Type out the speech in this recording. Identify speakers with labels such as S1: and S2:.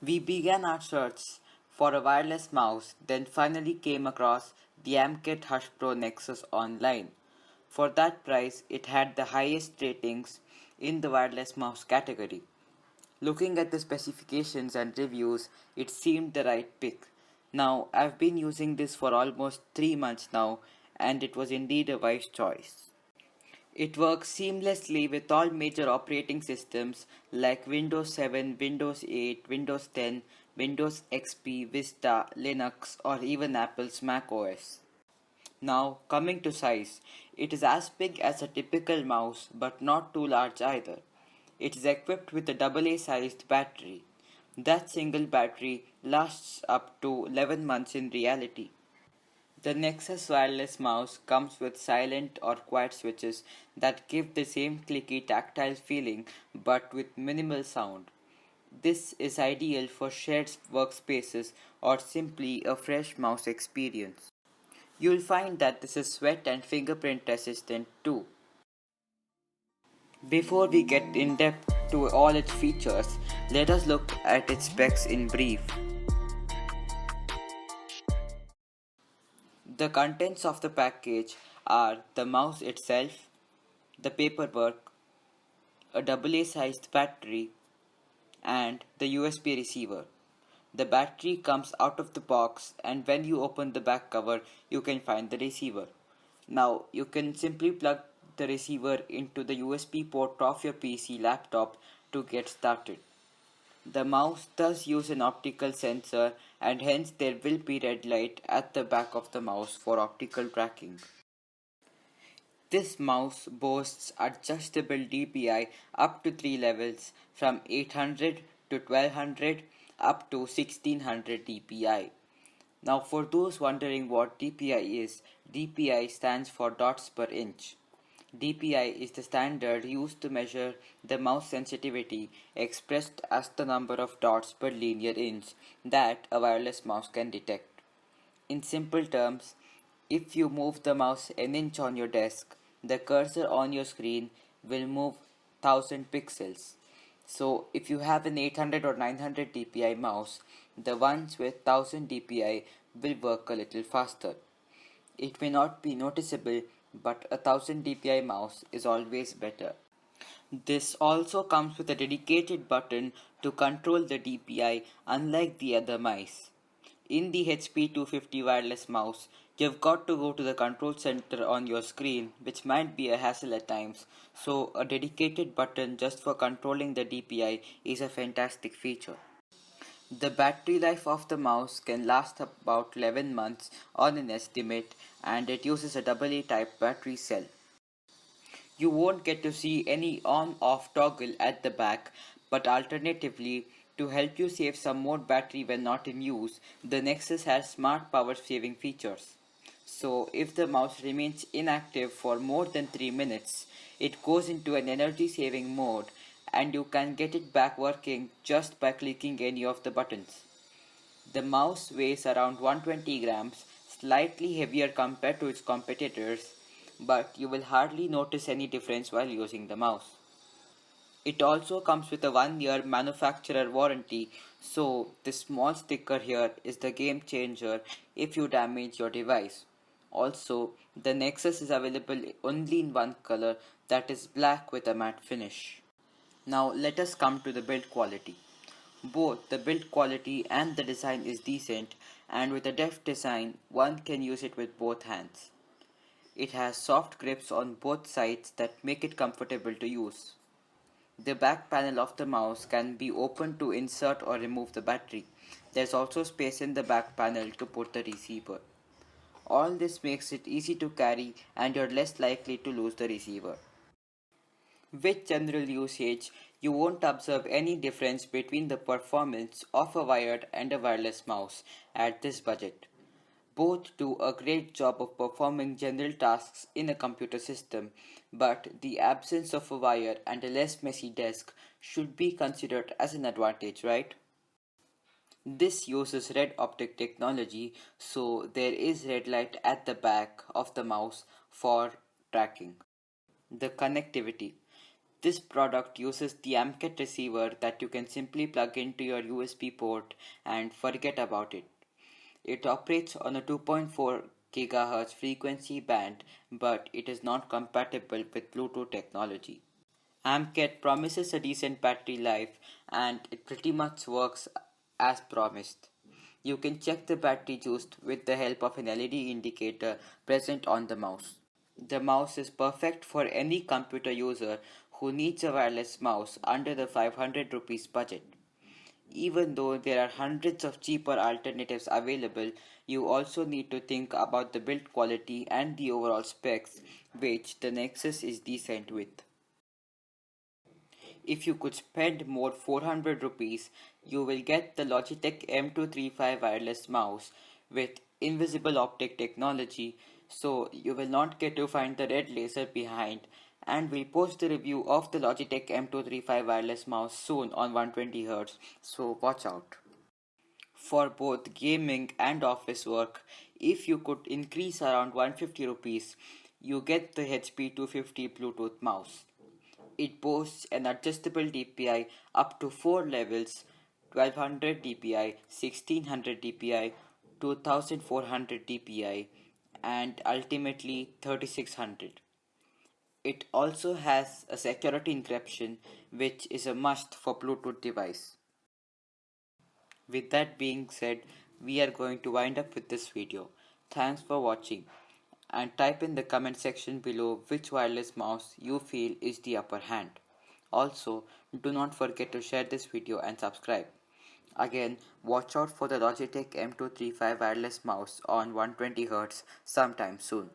S1: We began our search for a wireless mouse, then finally came across the AMKit Hush Pro Nexus online. For that price, it had the highest ratings in the wireless mouse category. Looking at the specifications and reviews, it seemed the right pick. Now, I've been using this for almost 3 months now, and it was indeed a wise choice. It works seamlessly with all major operating systems like Windows 7, Windows 8, Windows 10, Windows XP, Vista, Linux, or even Apple's Mac OS. Now, coming to size, it is as big as a typical mouse but not too large either. It is equipped with a AA sized battery. That single battery lasts up to 11 months in reality. The Nexus wireless mouse comes with silent or quiet switches that give the same clicky tactile feeling but with minimal sound. This is ideal for shared workspaces or simply a fresh mouse experience. You'll find that this is sweat and fingerprint resistant too. Before we get in depth to all its features, let us look at its specs in brief. The contents of the package are the mouse itself, the paperwork, a AA sized battery, and the USB receiver. The battery comes out of the box, and when you open the back cover, you can find the receiver. Now, you can simply plug the receiver into the USB port of your PC laptop to get started. The mouse does use an optical sensor, and hence there will be red light at the back of the mouse for optical tracking. This mouse boasts adjustable DPI up to 3 levels from 800 to 1200 up to 1600 DPI. Now for those wondering what DPI is, DPI stands for dots per inch. DPI is the standard used to measure the mouse sensitivity expressed as the number of dots per linear inch that a wireless mouse can detect. In simple terms, if you move the mouse an inch on your desk, the cursor on your screen will move 1000 pixels. So if you have an 800 or 900 dpi mouse, the ones with 1000 dpi will work a little faster. It may not be noticeable, but a 1000 dpi mouse is always better. This also comes with a dedicated button to control the DPI unlike the other mice. In the HP 250 wireless mouse, you've got to go to the control center on your screen, which might be a hassle at times, so a dedicated button just for controlling the DPI is a fantastic feature. The battery life of the mouse can last about 11 months on an estimate, and it uses a AA type battery cell. You won't get to see any on-off toggle at the back, but alternatively, to help you save some more battery when not in use, the Nexus has smart power saving features. So if the mouse remains inactive for more than 3 minutes, it goes into an energy saving mode and you can get it back working just by clicking any of the buttons. The mouse weighs around 120 grams, slightly heavier compared to its competitors, but you will hardly notice any difference while using the mouse. It also comes with a 1-year manufacturer warranty, so this small sticker here is the game changer if you damage your device. Also, the Nexus is available only in one color, that is black with a matte finish. Now let us come to the build quality. Both the build quality and the design is decent, and with a deft design, one can use it with both hands. It has soft grips on both sides that make it comfortable to use. The back panel of the mouse can be opened to insert or remove the battery. There's also space in the back panel to put the receiver. All this makes it easy to carry and you're less likely to lose the receiver. With general usage, you won't observe any difference between the performance of a wired and a wireless mouse at this budget. Both do a great job of performing general tasks in a computer system, but the absence of a wire and a less messy desk should be considered as an advantage, right? This uses red optic technology, so there is red light at the back of the mouse for tracking. The connectivity. This product uses the AMCAT receiver that you can simply plug into your USB port and forget about it. It operates on a 2.4 GHz frequency band, but it is not compatible with Bluetooth technology. AMCAT promises a decent battery life and it pretty much works as promised. You can check the battery used with the help of an LED indicator present on the mouse. The mouse is perfect for any computer user who needs a wireless mouse under the 500 rupees budget. Even though there are hundreds of cheaper alternatives available, you also need to think about the build quality and the overall specs, which the Nexus is decent with. If you could spend more 400 rupees, you will get the Logitech M235 wireless mouse with invisible optic technology, so you will not get to find the red laser behind. And we'll post the review of the Logitech M235 wireless mouse soon on 120Hz, so watch out. For both gaming and office work, if you could increase around 150 rupees, you get the HP 250 Bluetooth mouse. It boasts an adjustable DPI up to 4 levels: 1200 DPI, 1600 DPI, 2400 DPI, and ultimately 3600. It also has a security encryption, which is a must for Bluetooth device. With that being said, we are going to wind up with this video. Thanks for watching, and type in the comment section below which wireless mouse you feel is the upper hand. Also, do not forget to share this video and subscribe. Again, watch out for the Logitech M235 wireless mouse on 120Hz sometime soon.